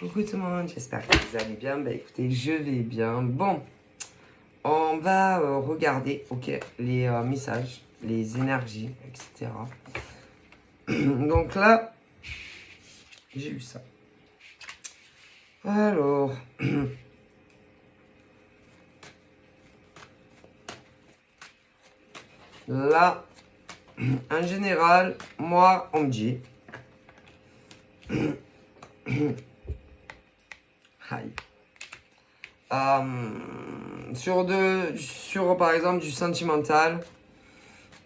Coucou tout le monde, j'espère que vous allez bien. Bah écoutez, je vais bien. Bon, on va regarder, ok, les messages, les énergies, etc. Donc là, j'ai eu ça. Alors, là, en général, moi, on me dit, aïe. Sur par exemple du sentimental,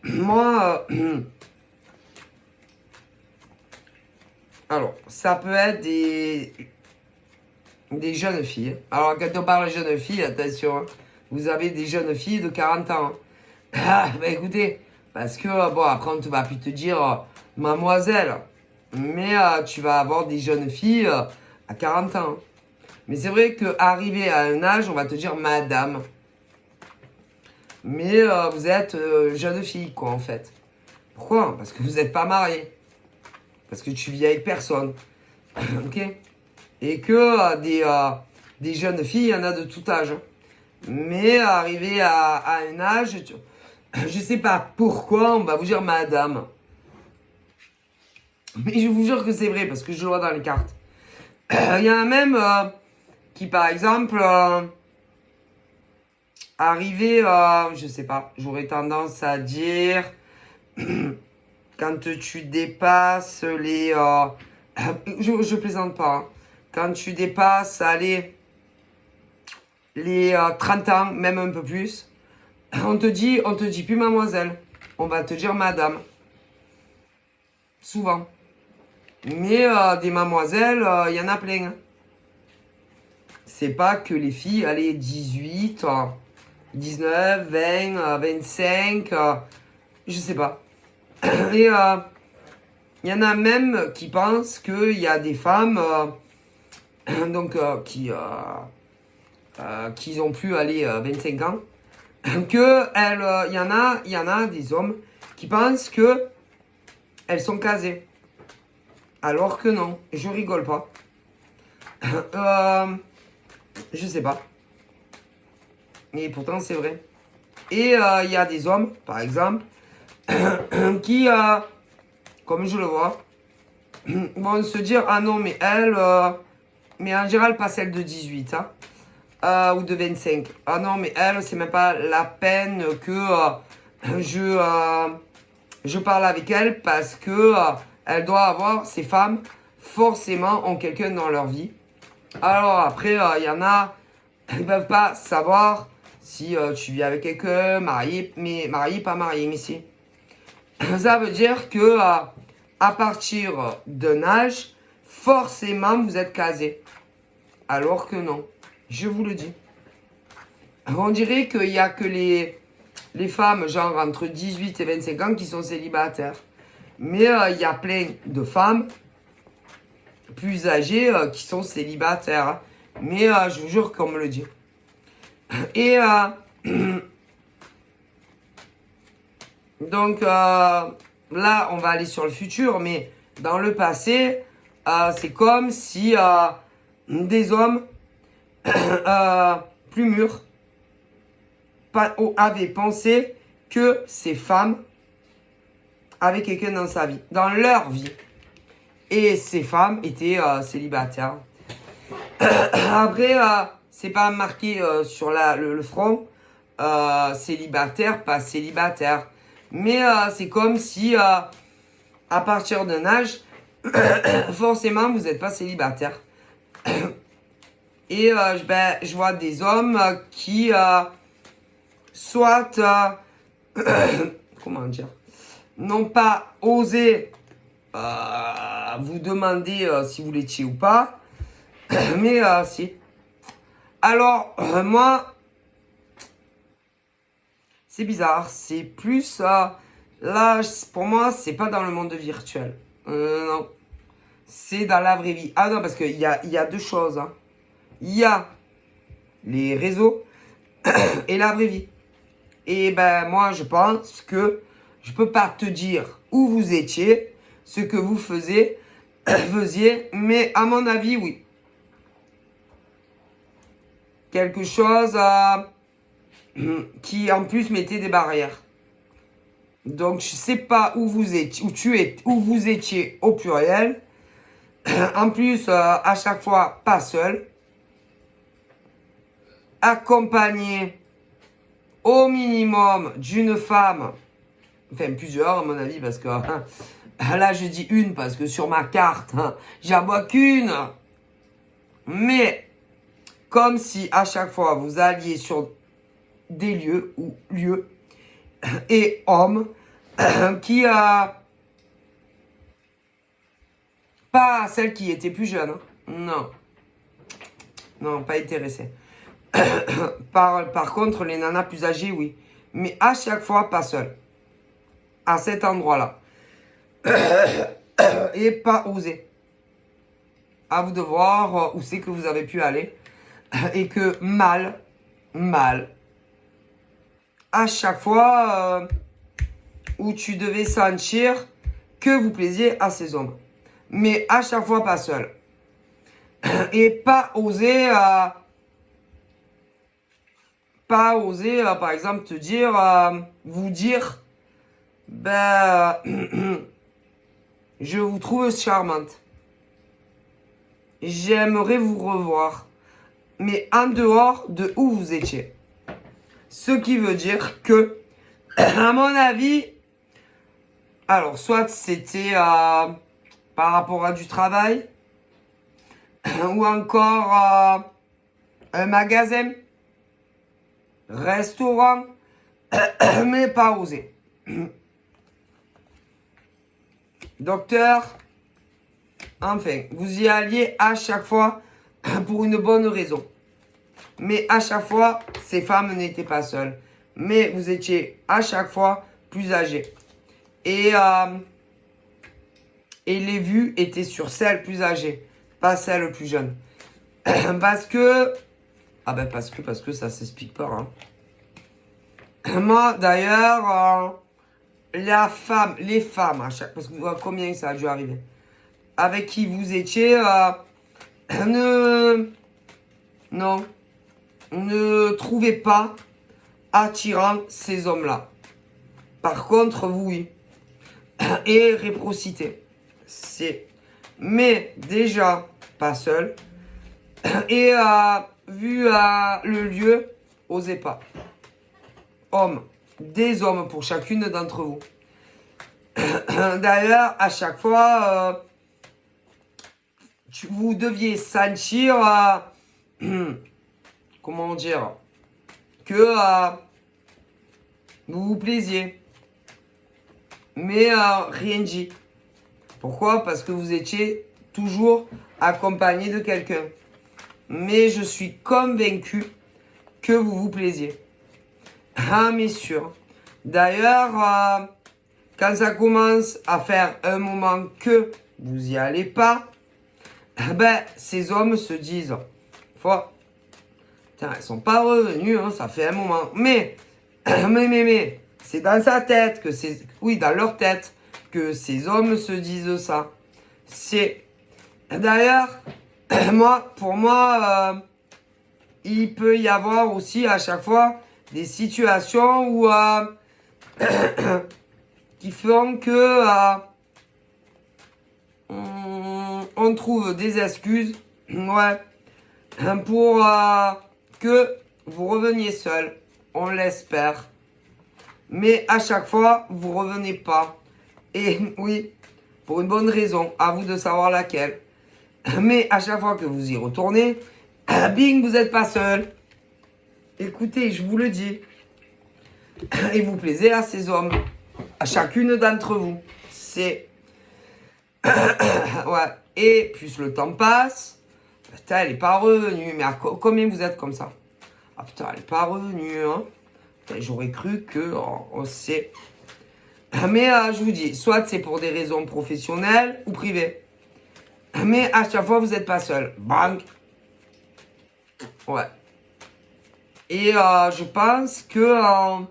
moi, alors ça peut être des jeunes filles. Alors quand on parle de jeunes filles, attention, hein, vous avez des jeunes filles de 40 ans. Hein. Ah, bah écoutez, parce que bon après on ne va plus te dire mademoiselle, mais tu vas avoir des jeunes filles à 40 ans. Mais c'est vrai qu'arrivé à un âge, on va te dire madame. Mais vous êtes jeune fille, quoi, en fait. Pourquoi? Parce que vous n'êtes pas marié. Parce que tu vis avec personne. Ok? Et que des jeunes filles, il y en a de tout âge. Mais arrivé à un âge, je sais pas pourquoi, on va vous dire madame. Mais je vous jure que c'est vrai, parce que je le vois dans les cartes. Il y en a même qui, par exemple, arrivé, je sais pas, j'aurais tendance à dire, quand tu dépasses les... je plaisante pas. Hein. Quand tu dépasses, allez, les 30 ans, même un peu plus, on te dit plus mademoiselle. On va te dire madame. Souvent. Mais des mademoiselles, il y en a plein. Hein. C'est pas que les filles, allez, 18, 19, 20, 25, je sais pas. Et il y en a même qui pensent qu'il y a des femmes donc qui ont plus aller 25 ans, que il y en a des hommes qui pensent que elles sont casées, alors que non. Je rigole pas. Je sais pas. Mais pourtant c'est vrai. Et il y a des hommes, par exemple, qui comme je le vois, vont se dire ah non mais elle, mais en général pas celle de 18 hein, ou de 25. Ah non mais elle c'est même pas la peine que je parle avec elle parce que elle doit avoir, ces femmes forcément ont quelqu'un dans leur vie. Alors après il y en a, ils peuvent pas savoir si tu vis avec quelqu'un, marié, mais marié, pas marié, mais si. Ça veut dire que à partir d'un âge, forcément vous êtes casé. Alors que non, je vous le dis. On dirait qu'il n'y a que les femmes, genre entre 18 et 25 ans, qui sont célibataires. Mais il y a plein de femmes plus âgées qui sont célibataires. Hein. Mais je vous jure qu'on me le dit. Et donc là, on va aller sur le futur, mais dans le passé, c'est comme si des hommes plus mûrs avaient pensé que ces femmes avaient quelqu'un dans sa vie, dans leur vie. Et ces femmes étaient célibataires. Après, c'est pas marqué sur le front, célibataire, pas célibataire. Mais c'est comme si, à partir d'un âge, forcément, vous n'êtes pas célibataire. Et je vois des hommes qui, soit, comment dire, n'ont pas osé vous demander si vous l'étiez ou pas. Mais si. Alors, moi... C'est bizarre, c'est plus... là, pour moi, c'est pas dans le monde virtuel. Non. C'est dans la vraie vie. Ah non, parce qu'il y a deux choses. Hein. Il y a les réseaux et la vraie vie. Et ben, moi, je pense que je peux pas te dire où vous étiez, ce que vous faisiez, mais à mon avis, oui. quelque chose qui en plus mettait des barrières. Donc je sais pas où vous étiez, où vous étiez au pluriel. En plus, à chaque fois, pas seul. Accompagné au minimum d'une femme. Enfin, plusieurs, à mon avis, parce que là, je dis une, parce que sur ma carte, j'en vois qu'une. Mais, comme si à chaque fois, vous alliez sur des lieux, ou lieux, et hommes, qui pas celle qui était plus jeune. Non. Non, pas intéressée. Par contre, les nanas plus âgées, oui. Mais à chaque fois, pas seule. À cet endroit-là. Et pas osé. À vous de voir où c'est que vous avez pu aller. Et que mal, à chaque fois où tu devais sentir que vous plaisiez à ces hommes. Mais à chaque fois, pas seul. Et pas oser... par exemple, te dire, vous dire, ben, je vous trouve charmante. J'aimerais vous revoir. Mais en dehors de où vous étiez. Ce qui veut dire que, à mon avis, alors, soit c'était par rapport à du travail, ou encore un magasin, restaurant, mais pas osé. Docteur, enfin, vous y alliez à chaque fois pour une bonne raison. Mais à chaque fois, ces femmes n'étaient pas seules. Mais vous étiez à chaque fois plus âgées. Et les vues étaient sur celles plus âgées, pas celles plus jeunes. Parce que... Ah ben parce que ça s'explique pas. Hein. Moi, d'ailleurs, les femmes, à chaque... Parce que vous voyez combien ça a dû arriver. Avec qui vous étiez... ne trouvez pas attirant ces hommes-là. Par contre, vous, oui. Et réciprocité. C'est. Mais déjà, pas seul. Et vu le lieu, osez pas. Hommes. Des hommes pour chacune d'entre vous. D'ailleurs, à chaque fois, vous deviez sentir... comment dire, que vous vous plaisiez. Mais rien dit. Pourquoi? Parce que vous étiez toujours accompagné de quelqu'un. Mais je suis convaincu que vous vous plaisiez. Ah, mais sûr. D'ailleurs, quand ça commence à faire un moment que vous y allez pas, ben, ces hommes se disent, tiens, elles sont pas revenues, hein, ça fait un moment. Mais, c'est dans sa tête que c'est... Oui, dans leur tête que ces hommes se disent ça. C'est... D'ailleurs, pour moi, il peut y avoir aussi à chaque fois des situations où... qui font que... on trouve des excuses. Ouais. Pour... que vous reveniez seul, on l'espère. Mais à chaque fois, vous revenez pas. Et oui, pour une bonne raison, à vous de savoir laquelle. Mais à chaque fois que vous y retournez, bing, vous n'êtes pas seul. Écoutez, je vous le dis. Et vous plaisez à ces hommes. À chacune d'entre vous. C'est... ouais. Et plus le temps passe, putain, elle n'est pas revenue. Mais combien vous êtes comme ça? Ah putain, elle n'est pas revenue, hein. J'aurais cru que on sait. Mais je vous dis, soit c'est pour des raisons professionnelles ou privées. Mais à chaque fois, vous n'êtes pas seul. Bang. Ouais. Et je pense que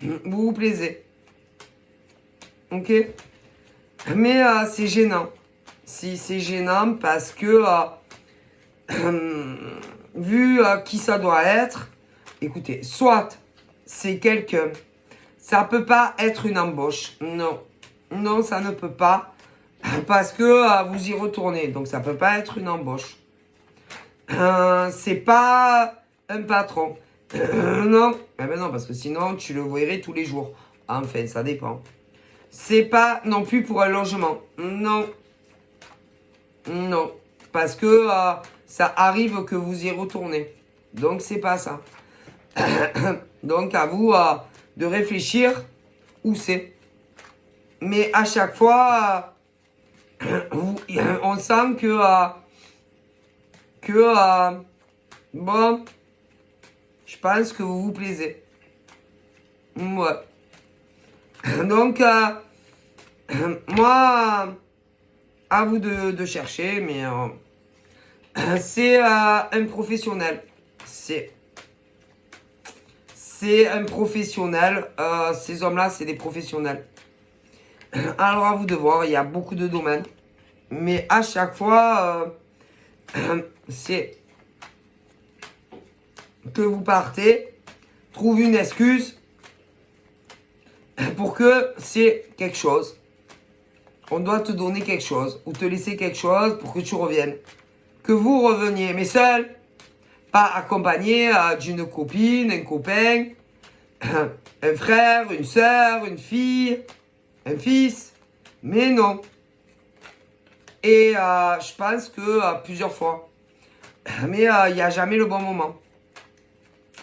vous vous plaisez. Ok? Mais c'est gênant. Si c'est gênant parce que vu qui ça doit être, écoutez, soit c'est quelqu'un, ça peut pas être une embauche, non. Non, ça ne peut pas, parce que vous y retournez, donc ça peut pas être une embauche. C'est pas un patron. Non, eh ben non, parce que sinon tu le verrais tous les jours. Enfin, ça dépend. C'est pas non plus pour un logement. Non. Non. Parce que ça arrive que vous y retournez. Donc c'est pas ça. Donc à vous de réfléchir où c'est. Mais à chaque fois, on sent que bon, je pense que vous vous plaisez. Ouais. Donc, moi, à vous de chercher, mais c'est un professionnel. C'est un professionnel. Ces hommes-là, c'est des professionnels. Alors, à vous de voir, il y a beaucoup de domaines. Mais à chaque fois, c'est que vous partez, trouve une excuse pour que c'est quelque chose. On doit te donner quelque chose ou te laisser quelque chose pour que tu reviennes. Que vous reveniez, mais seul, pas accompagné d'une copine, un copain, un frère, une soeur, une fille, un fils. Mais non. Et je pense que plusieurs fois. Mais il n'y a jamais le bon moment.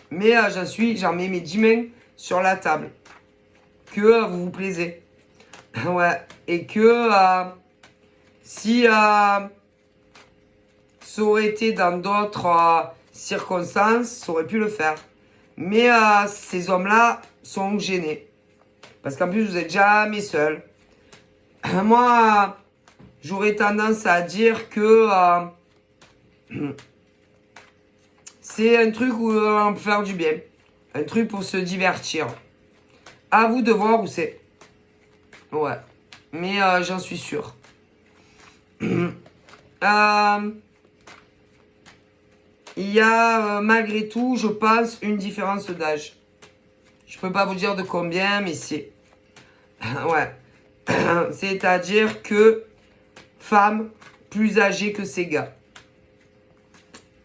Mais j'en mets mes 10 mains sur la table. Que vous vous plaisez. Ouais. Et que si ça aurait été dans d'autres circonstances, ça aurait pu le faire. Mais ces hommes-là sont gênés. Parce qu'en plus, vous n'êtes jamais seul. Moi, j'aurais tendance à dire que c'est un truc où on peut faire du bien. Un truc pour se divertir. À vous de voir où c'est. Ouais. Mais j'en suis sûr. Il y a malgré tout, je pense, une différence d'âge. Je peux pas vous dire de combien, mais c'est... ouais. C'est-à-dire que femme plus âgée que ces gars.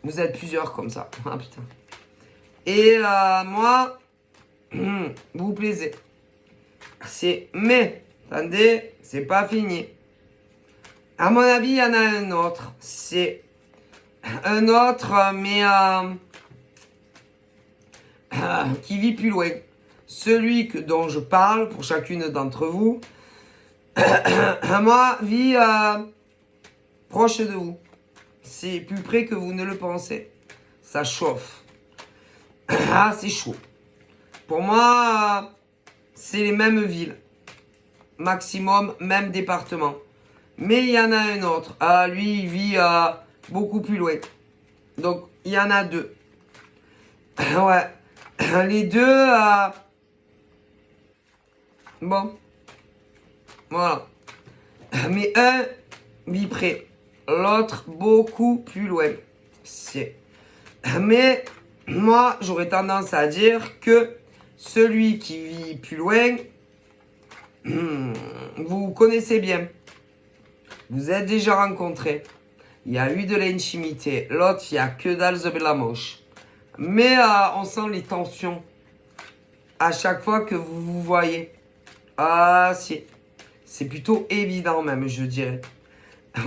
Vous êtes plusieurs comme ça. Ah putain. Et moi, vous vous plaisez. Mais, attendez, c'est pas fini. À mon avis, il y en a un autre. C'est un autre, mais qui vit plus loin. Celui dont je parle, pour chacune d'entre vous, moi, vit proche de vous. C'est plus près que vous ne le pensez. Ça chauffe. Ah, c'est chaud. Pour moi, c'est les mêmes villes. Maximum, même département. Mais il y en a un autre. Lui, il vit beaucoup plus loin. Donc, il y en a deux. Ouais. Les deux... bon. Voilà. Mais un vit près. L'autre, beaucoup plus loin. Mais moi, j'aurais tendance à dire que celui qui vit plus loin, vous connaissez bien. Vous êtes déjà rencontrés. Il y a eu de l'intimité. L'autre, il n'y a que dalle de la moche. Mais on sent les tensions à chaque fois que vous vous voyez. Ah, si. C'est plutôt évident même, je dirais.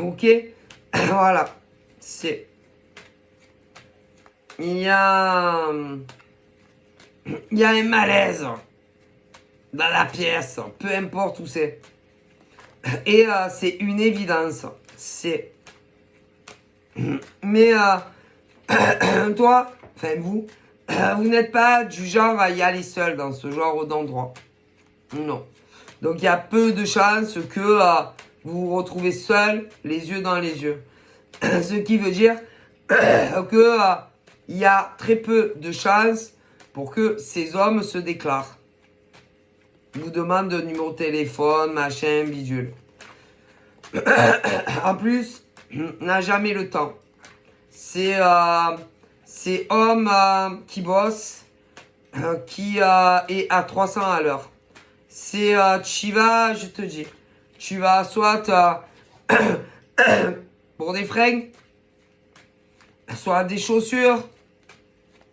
Ok. Voilà. C'est... Il y a un malaise dans la pièce, peu importe où c'est. Et c'est une évidence. C'est... Mais toi, enfin vous, vous n'êtes pas du genre à y aller seul dans ce genre d'endroit. Non. Donc il y a peu de chances que vous vous retrouvez seul, les yeux dans les yeux. Ce qui veut dire que il y a très peu de chances pour que ces hommes se déclarent. Vous demandent de numéro de téléphone, machin, bidule. En plus, n'a jamais le temps. C'est c'est homme qui bosse, qui est à 300 à l'heure. C'est, tu vas, je te dis, tu vas soit pour des fringues, soit des chaussures,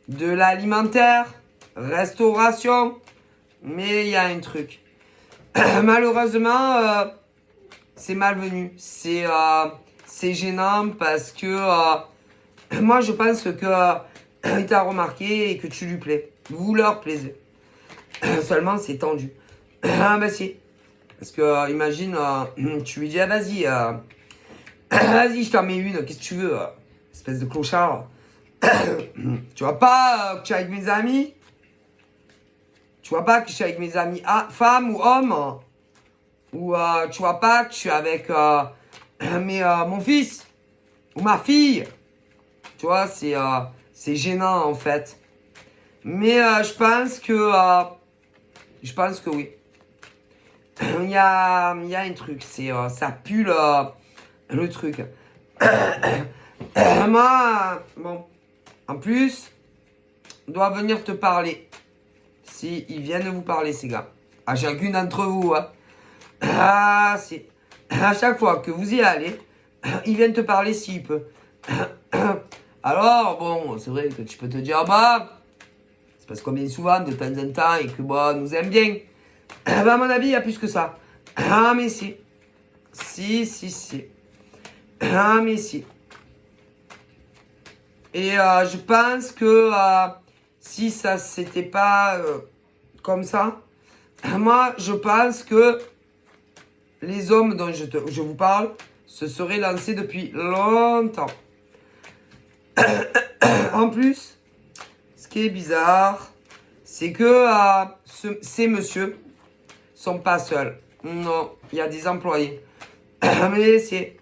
de l'alimentaire, restauration, mais il y a un truc. Malheureusement, c'est malvenu, c'est gênant parce que moi je pense que il t'a remarqué et que tu lui plais. Vous leur plaisez. Seulement c'est tendu. Ah bah si. Parce que imagine, tu lui dis ah vas-y, vas-y je t'en mets une, qu'est-ce que tu veux, espèce de clochard. Tu vois pas que tu es avec mes amis? Tu vois pas que je suis avec mes amis femmes ou hommes? Ou tu vois pas que je suis avec mon fils ou ma fille? Tu vois, c'est gênant en fait. Mais je pense que oui. Il y a un truc, ça pue le truc. Moi, bon, en plus, on doit venir te parler. Si ils viennent vous parler, ces gars. À chacune d'entre vous, hein. Ah, c'est. À chaque fois que vous y allez, ils viennent te parler s'il peut. Alors, bon, c'est vrai que tu peux te dire, bah, c'est parce qu'on vient souvent de temps en temps et que, bah, nous aime bien. Bah, à mon avis, il y a plus que ça. Ah, mais si. Si. Ah, mais si. Et je pense que si ça s'était pas comme ça, moi, je pense que les hommes dont je vous parle se seraient lancés depuis longtemps. En plus, ce qui est bizarre, c'est que ces messieurs sont pas seuls. Non, il y a des employés. Mais c'est...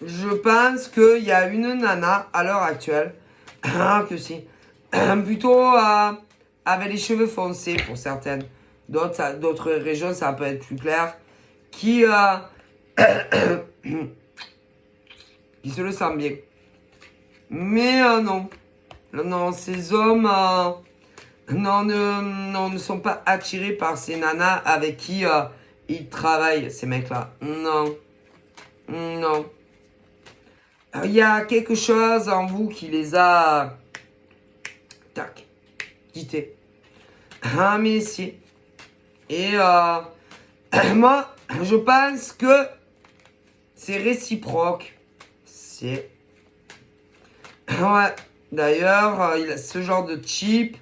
Je pense qu'il y a une nana à l'heure actuelle, que si, plutôt avec les cheveux foncés pour certaines. D'autres régions, ça peut être plus clair. Qui se le sent bien. Mais non. Non, ces hommes ne sont pas attirés par ces nanas avec qui ils travaillent, ces mecs-là. Non. Il y a quelque chose en vous qui les a... Tac. Quittés. Ah, mais si. Et moi, je pense que c'est réciproque. C'est... Ouais. D'ailleurs, ce genre de type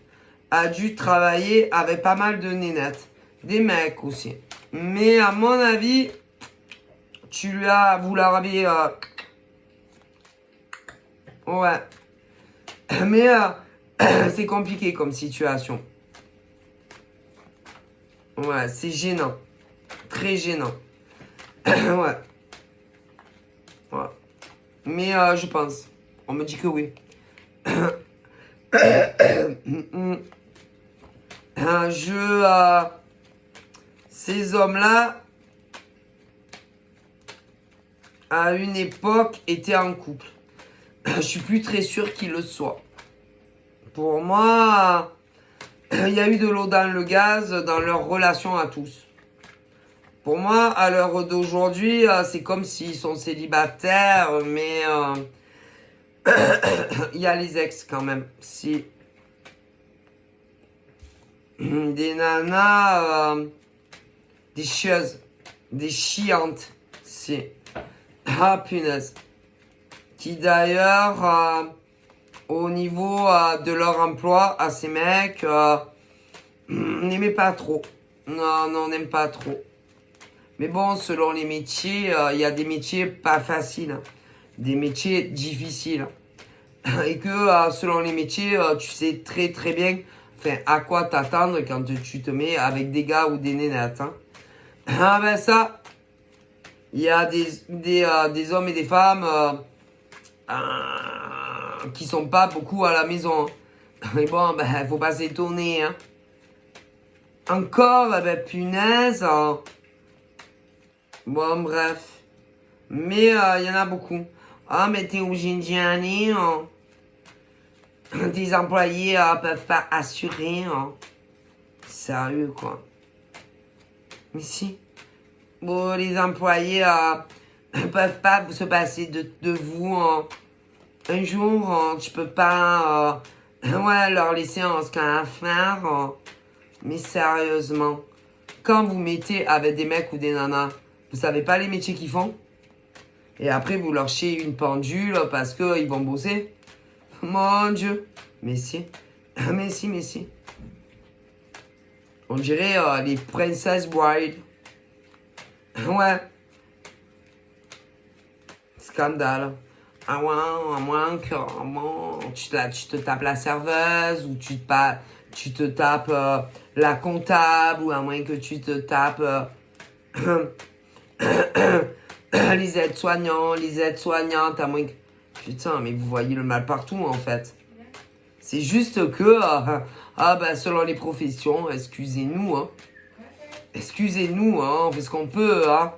a dû travailler avec pas mal de nénettes. Des mecs aussi. Mais à mon avis, vous leur avez... Ouais. Mais c'est compliqué comme situation. Ouais, c'est gênant. Très gênant. Ouais. Mais je pense. On me dit que oui. Ces hommes-là, à une époque, étaient en couple. Je suis plus très sûr qu'ils le soient. Pour moi, il y a eu de l'eau dans le gaz dans leur relation à tous. Pour moi, à l'heure d'aujourd'hui, c'est comme s'ils sont célibataires, mais il y a les ex quand même. Si des nanas, des chieuses, des chiantes, si. Ah punaise. Qui d'ailleurs, au niveau de leur emploi, à ces mecs, n'aimaient pas trop. Non, on n'aime pas trop. Mais bon, selon les métiers, il y a des métiers pas faciles, hein. Des métiers difficiles. Et que selon les métiers, tu sais très très bien à quoi t'attendre quand tu te mets avec des gars ou des nénettes. Hein. Ah ben ça, il y a des hommes et des femmes qui sont pas beaucoup à la maison. Hein. Mais bon, ben faut pas s'étonner. Hein. Encore, ben punaise. Bon, bref. Mais il y en a beaucoup. Ah, mais t'es obligé d'y aller, hein. Tes employés peuvent pas assurer, hein. Sérieux, quoi. Mais si. Bon, les employés peuvent pas se passer de vous, hein. Un jour, tu peux pas ouais, leur laisser ce qu'on a à faire. Mais sérieusement, quand vous mettez avec des mecs ou des nanas, vous savez pas les métiers qu'ils font? Et après, vous leur chiez une pendule parce qu'ils vont bosser? Mon Dieu. Mais si. Mais si, mais si. On dirait les Princess Bride. Ouais. Scandale. À moins que tu te tapes la serveuse ou tu te tapes la comptable ou à moins que tu te tapes les aides-soignants, les aides-soignantes, à moins que... Putain, mais vous voyez le mal partout en fait. C'est juste que, selon les professions, excusez-nous, hein. Excusez-nous, hein, on fait ce qu'on peut, hein.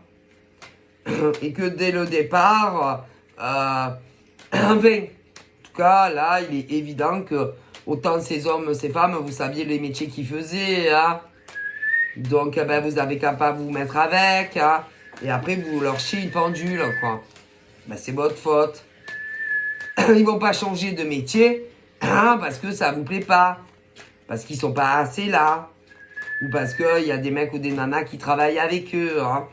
Et que dès le départ, enfin, en tout cas, là, il est évident que autant ces hommes, ces femmes, vous saviez les métiers qu'ils faisaient, hein. Donc, vous avez qu'à pas vous mettre avec, hein. Et après, vous leur chiez une pendule, quoi. C'est votre faute. Ils vont pas changer de métier, hein, parce que ça vous plaît pas. Parce qu'ils sont pas assez là. Ou parce qu'il y a des mecs ou des nanas qui travaillent avec eux, hein.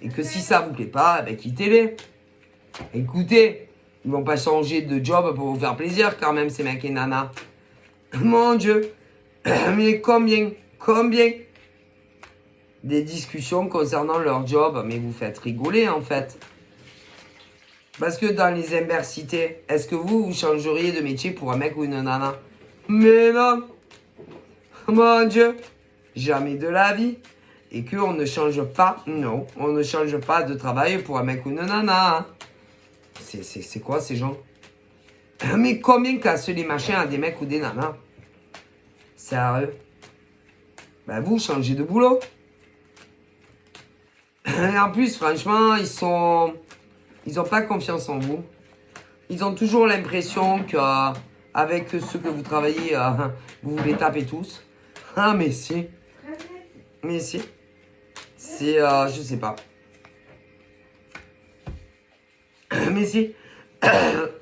Et que si ça vous plaît pas, quittez-les. Écoutez, ils vont pas changer de job pour vous faire plaisir quand même, ces mecs et nanas. Mon Dieu. Mais combien des discussions concernant leur job, mais vous faites rigoler en fait. Parce que dans les universités, est-ce que vous changeriez de métier pour un mec ou une nana? Mais non. Mon Dieu. Jamais de la vie. Et qu'on ne change pas, non, on ne change pas de travail pour un mec ou une nana. Hein. C'est quoi ces gens? Mais combien cassent les machins à des mecs ou des nanas? Sérieux? Vous changez de boulot. Et en plus, franchement, ils ont pas confiance en vous. Ils ont toujours l'impression qu'avec ceux que vous travaillez, vous les tapez tous. Ah, mais si. Mais si. C'est, je sais pas. Mais si.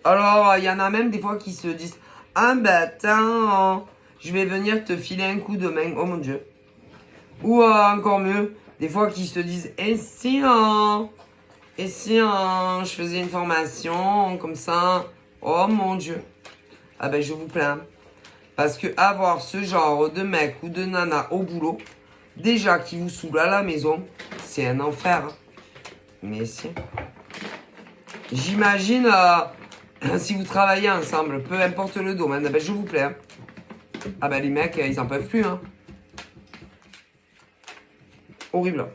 Alors, il y en a même des fois qui se disent, ah attends, je vais venir te filer un coup de main. Oh mon Dieu. Ou encore mieux, des fois qui se disent, et si je faisais une formation comme ça. Oh mon Dieu. Ah je vous plains. Parce que avoir ce genre de mec ou de nana au boulot, déjà qui vous saoule à la maison, c'est un enfer. Mais si. J'imagine, si vous travaillez ensemble, peu importe le domaine, je vous plains. Les mecs, ils en peuvent plus, hein. Horrible.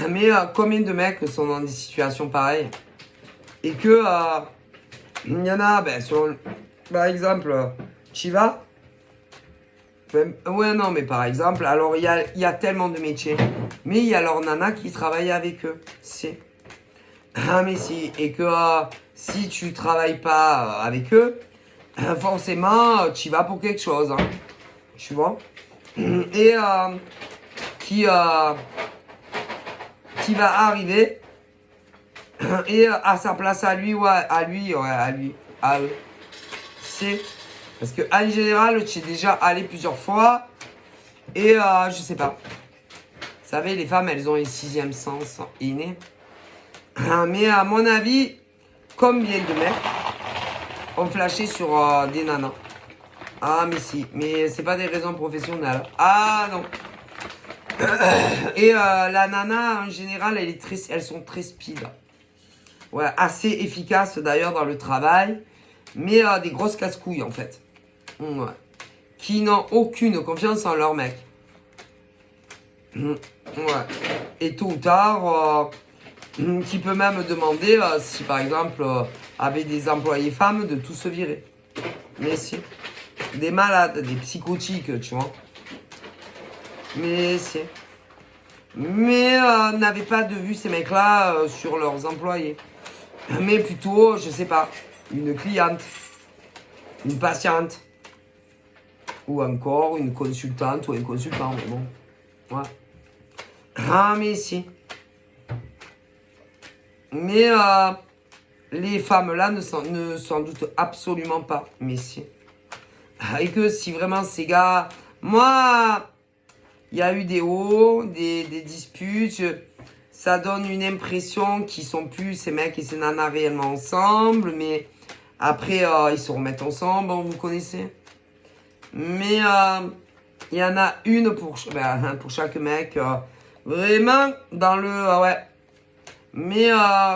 Mais combien de mecs sont dans des situations pareilles? Et que, il y en a, par exemple, tu vas. Ouais, non, mais par exemple, alors il y a tellement de métiers. Mais il y a leur nana qui travaille avec eux. Si. Ah, mais si. Et que si tu travailles pas avec eux, forcément, tu vas pour quelque chose. Hein. Tu vois? Et qui va arriver et à sa place à lui, à eux. C'est parce que en général, tu es déjà allé plusieurs fois et je sais pas. Vous savez, les femmes, elles ont un sixième sens inné. Mais à mon avis, combien de mecs ont flashé sur des nanas? Ah, mais si. Mais c'est pas des raisons professionnelles. Ah, non. Et la nana, en général, elles sont très speed. Ouais, assez efficaces d'ailleurs dans le travail. Mais des grosses casse-couilles, en fait. Ouais. Qui n'ont aucune confiance en leur mec. Ouais. Et tôt ou tard... qui peut même demander si par exemple avec des employés femmes de tout se virer. Mais si. Des malades, des psychotiques, tu vois. Mais si. Mais n'avez pas de vue ces mecs-là sur leurs employés. mais plutôt, je sais pas, une cliente, une patiente, ou encore une consultante ou un consultant, mais bon, ouais. Ah, mais si. Mais les femmes là ne s'en doutent absolument pas, mais si. Et que si vraiment ces gars, moi, il y a eu des hauts, des disputes, ça donne une impression qu'ils sont plus ces mecs et ces nanas réellement ensemble, mais après ils se remettent ensemble, bon, vous connaissez. Mais il y en a une pour chaque mec, vraiment dans le ouais. Mais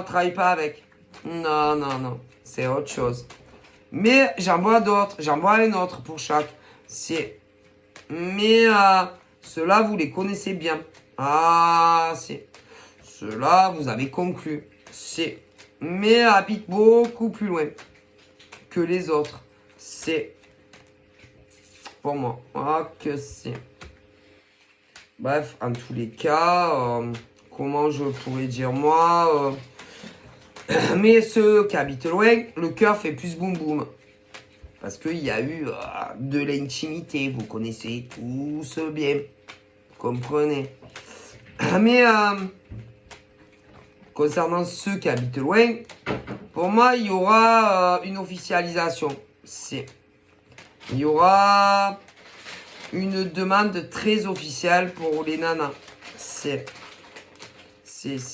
travaille pas avec. Non, non, non, c'est autre chose. Mais j'en vois d'autres, j'en vois un autre pour chaque. C'est. Mais ceux-là, vous les connaissez bien. Ah, c'est. Ceux-là, vous avez conclu. C'est. Mais habitent beaucoup plus loin que les autres. C'est. Pour moi. Ah, que c'est. Bref, en tous les cas, comment je pourrais dire moi mais ceux qui habitent loin, le cœur fait plus boum boum. Parce qu'il y a eu de l'intimité, vous connaissez tous bien. Comprenez. Mais concernant ceux qui habitent loin, pour moi, il y aura une officialisation. Il y aura une demande très officielle pour les nanas. Il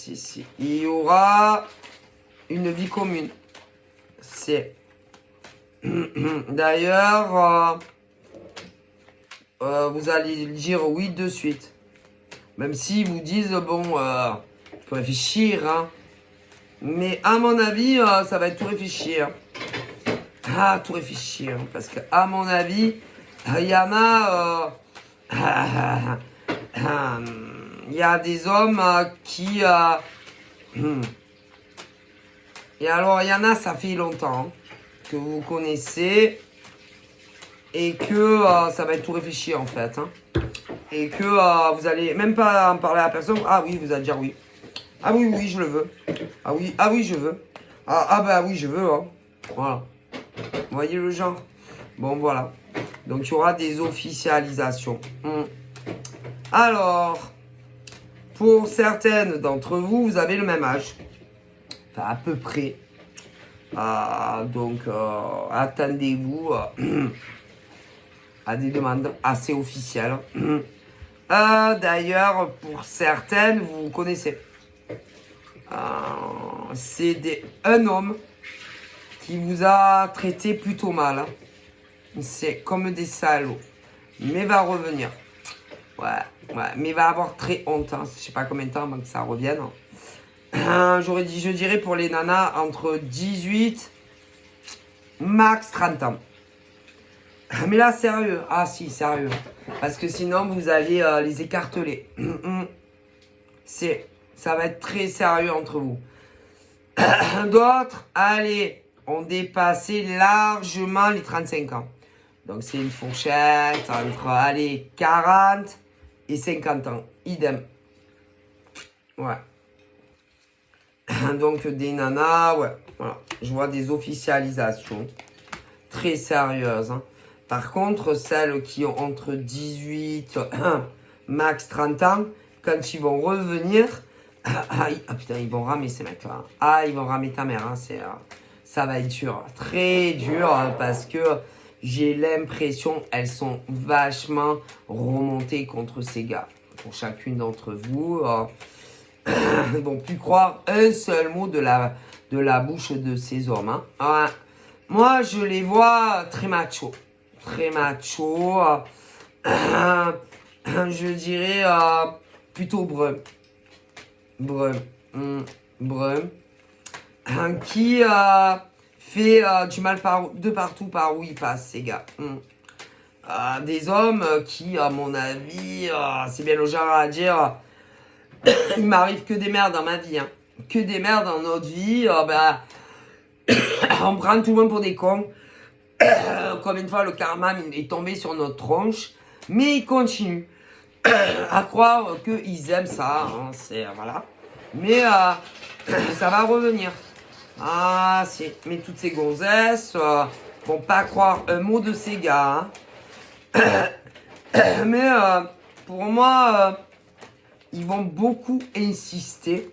y aura une vie commune. D'ailleurs, vous allez dire oui de suite. Même si vous disent, bon, il faut réfléchir. Hein. Mais à mon avis, ça va être tout réfléchir. Ah, tout réfléchir. Parce que à mon avis, il y en a... il y a des hommes qui... et alors, il y en a, ça fait longtemps que vous connaissez et que ça va être tout réfléchi en fait. Hein. Et que vous allez même pas en parler à la personne. Ah oui, vous allez dire oui. Ah oui, oui, je le veux. Ah oui, je veux. Ah bah oui, je veux. Hein. Voilà. Vous voyez le genre? Bon, voilà. Donc, il y aura des officialisations. Alors, pour certaines d'entre vous, vous avez le même âge. Enfin, à peu près. Donc, attendez-vous à des demandes assez officielles. D'ailleurs, pour certaines, vous connaissez. C'est un homme qui vous a traité plutôt mal. Hein. C'est comme des salauds. Mais va revenir. Ouais, mais va avoir très honte. Hein. Je sais pas combien de temps avant que ça revienne. Je dirais pour les nanas entre 18 max 30 ans. Mais là, sérieux. Ah si, sérieux. Parce que sinon, vous allez les écarteler. Ça va être très sérieux entre vous. D'autres, allez, ont dépassé largement les 35 ans. Donc, c'est une fourchette entre, allez, 40 et 50 ans. Idem. Ouais. Donc, des nanas, ouais. Voilà. Je vois des officialisations très sérieuses. Hein. Par contre, celles qui ont entre 18 max 30 ans, quand ils vont revenir, putain, ils vont ramer ces mecs-là. Ah, ils vont ramer ta mère. Hein, ça va être dur. Très dur hein, parce que j'ai l'impression elles sont vachement remontées contre ces gars. Pour chacune d'entre vous, ils ne vont plus croire un seul mot de la bouche de ces hommes. Hein. Moi, je les vois très macho. Très macho. Je dirais plutôt brun. Brun. Qui fait du mal de partout par où ils passent, ces gars. Des hommes qui, à mon avis, c'est bien le genre à dire, il m'arrive que des merdes dans ma vie. Hein. Que des merdes dans notre vie. On prend tout le monde pour des cons. Comme une fois, le karma est tombé sur notre tronche. Mais ils continuent à croire qu'ils aiment ça. Hein, voilà. Mais ça va revenir. Ah, si. Mais toutes ces gonzesses vont pas croire un mot de ces gars. Hein. Mais pour moi, ils vont beaucoup insister.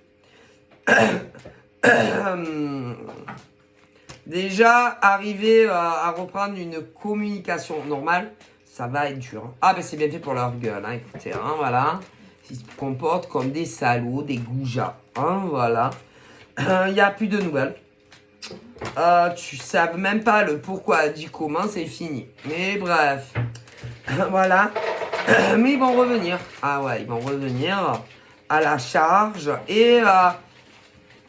Déjà, arriver à reprendre une communication normale, ça va être dur. Ah, ben c'est bien fait pour leur gueule, hein, écoutez, hein, voilà. Ils se comportent comme des salauds, des goujats, hein, voilà. Il n'y a plus de nouvelles. Tu ne sais même pas le pourquoi du comment, c'est fini. Mais bref, voilà. Mais ils vont revenir. Ah ouais, ils vont revenir à la charge et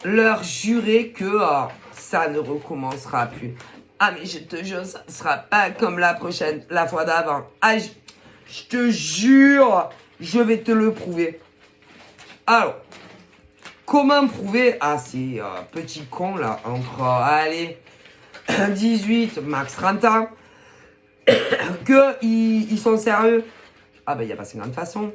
leur jurer que ça ne recommencera plus. Ah mais je te jure, ça ne sera pas comme la fois d'avant. Ah, je te jure, je vais te le prouver. Alors, comment prouver à ces petits cons là, entre, allez, 18, max 30 ans, qu'ils sont sérieux? Ah ben, il n'y a pas 50 façons.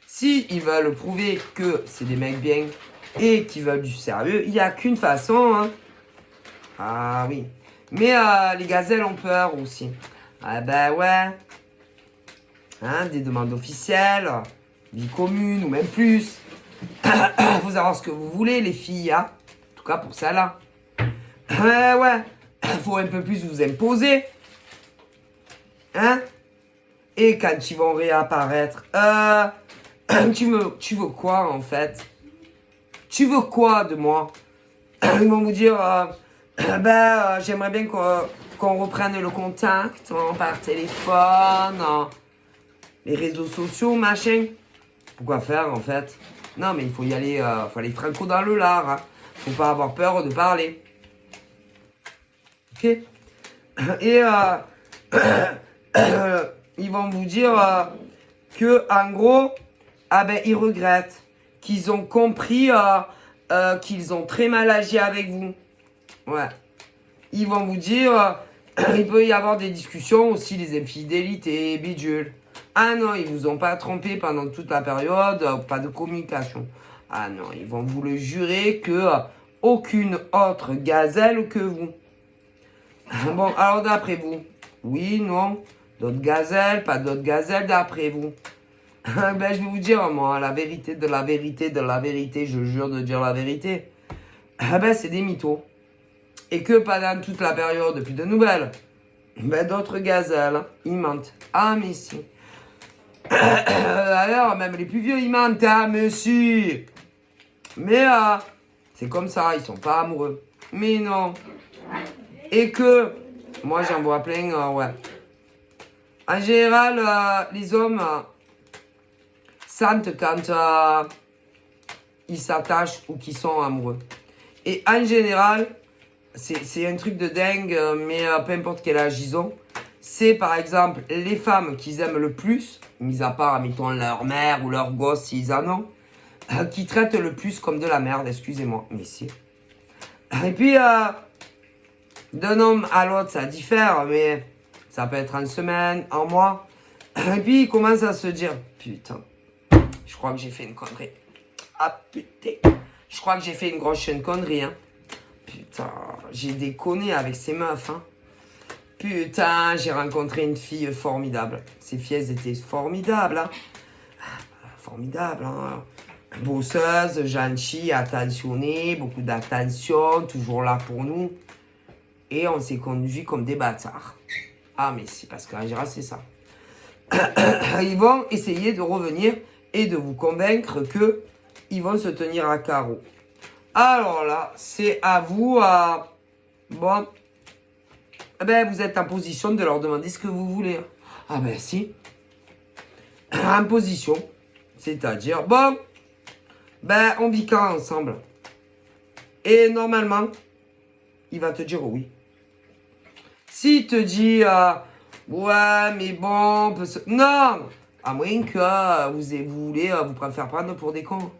Si ils veulent prouver que c'est des mecs bien et qu'ils veulent du sérieux, il n'y a qu'une façon. Hein. Ah oui. Mais les gazelles ont peur aussi. Ah ben ouais. Hein, des demandes officielles, vie commune ou même plus. Faut savoir ce que vous voulez, les filles. Hein. En tout cas pour ça là. Ouais. Faut un peu plus vous imposer. Hein? Et quand ils vont réapparaître, tu veux quoi en fait? Tu veux quoi de moi? Ils vont vous dire, j'aimerais bien qu'on reprenne le contact par téléphone, les réseaux sociaux, machin. Pourquoi faire en fait? Non mais il faut y aller, faut aller franco dans le lard. Hein. Faut pas avoir peur de parler. Ok? Et ils vont vous dire que en gros, ah ben ils regrettent, qu'ils ont compris qu'ils ont très mal agi avec vous. Ouais. Ils vont vous dire, il peut y avoir des discussions aussi, des infidélités, bidule. Ah non, ils vous ont pas trompé pendant toute la période, pas de communication. Ah non, ils vont vous le jurer que aucune autre gazelle que vous. Bon, alors d'après vous, oui, non, d'autres gazelles, pas d'autres gazelles d'après vous. Ben, je vais vous dire, moi, la vérité de la vérité de la vérité, je jure de dire la vérité. Ben, c'est des mythos. Et que pendant toute la période, depuis de nouvelles, ben, d'autres gazelles, ils mentent. Ah, mais si. Alors, même les plus vieux, ils mentent, ah, mais si. Mais, c'est comme ça, ils sont pas amoureux. Mais non. Et que, moi, j'en vois plein, ouais. En général, les hommes sentent quand ils s'attachent ou qu'ils sont amoureux. Et en général, c'est un truc de dingue, mais peu importe quel âge ils ont. C'est par exemple les femmes qu'ils aiment le plus, mis à part, mettons, leur mère ou leur gosse s'ils en ont, qui traitent le plus comme de la merde, excusez-moi, mais si. Et puis, d'un homme à l'autre, ça diffère, mais ça peut être en semaine, en mois. Et puis, il commence à se dire, putain, je crois que j'ai fait une connerie. Ah, putain, je crois que j'ai fait une grosse connerie, hein. Putain, j'ai déconné avec ces meufs, hein. Putain, j'ai rencontré une fille formidable. Ces filles, elles étaient formidables, hein. Formidables, hein. Bosseuse, gentille, attentionnée, beaucoup d'attention, toujours là pour nous. Et on s'est conduit comme des bâtards. Ah, mais c'est parce qu'en général, c'est ça. Ils vont essayer de revenir et de vous convaincre que ils vont se tenir à carreau. Alors là, c'est à vous. Bon, ben vous êtes en position de leur demander ce que vous voulez. Ah ben si. En position. C'est-à-dire, bon, ben on vit quand ensemble? Et normalement, il va te dire oui. S'il te dit, ouais, mais bon, non, à moins que vous voulez vous faire prendre pour des cons.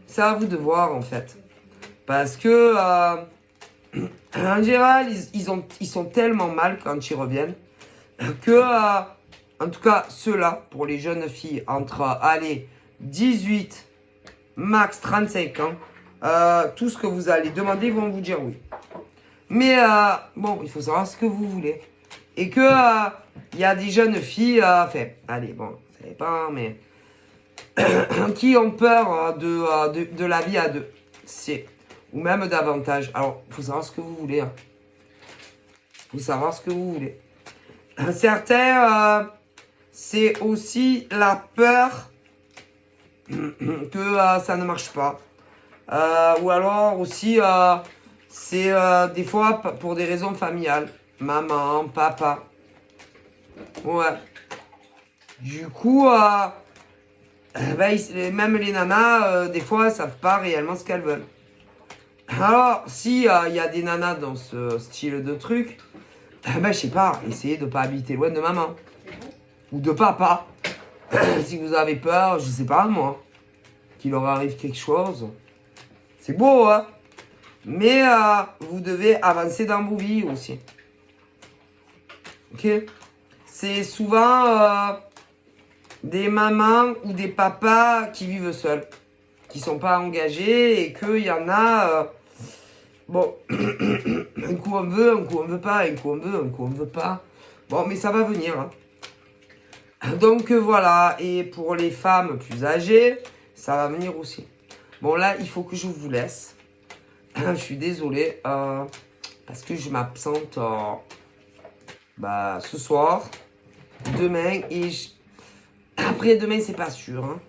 C'est à vous de voir, en fait. Parce que, en général, ils sont tellement mal quand ils reviennent que, en tout cas, ceux-là, pour les jeunes filles, entre, allez, 18, max 35 ans, tout ce que vous allez demander, ils vont vous dire oui. Mais bon, il faut savoir ce que vous voulez. Et que il y a des jeunes filles, enfin, allez, bon, ça dépend, mais qui ont peur de la vie à deux. Ou même davantage. Alors, il faut savoir ce que vous voulez. Hein. Faut savoir ce que vous voulez. Certains, c'est aussi la peur que ça ne marche pas. Ou alors aussi, c'est des fois pour des raisons familiales. Maman, papa. Ouais. Du coup, même les nanas, des fois, elles savent pas réellement ce qu'elles veulent. Alors, si il y a des nanas dans ce style de truc, je sais pas, essayez de pas habiter loin de maman. Ou de papa. Si vous avez peur, je sais pas moi, qu'il leur arrive quelque chose. C'est beau, hein. Mais vous devez avancer dans vos vies aussi. Ok? C'est souvent des mamans ou des papas qui vivent seuls. Qui sont pas engagés et qu'il y en a... bon, un coup on veut, un coup on veut pas, un coup on veut, un coup on veut pas. Bon, mais ça va venir. Hein. Donc voilà, et pour les femmes plus âgées, ça va venir aussi. Bon là, il faut que je vous laisse. Je suis désolé, parce que je m'absente ce soir, demain, et après demain, c'est pas sûr. Hein.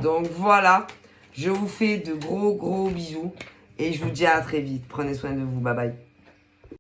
Donc voilà, je vous fais de gros bisous, et je vous dis à très vite. Prenez soin de vous, bye bye.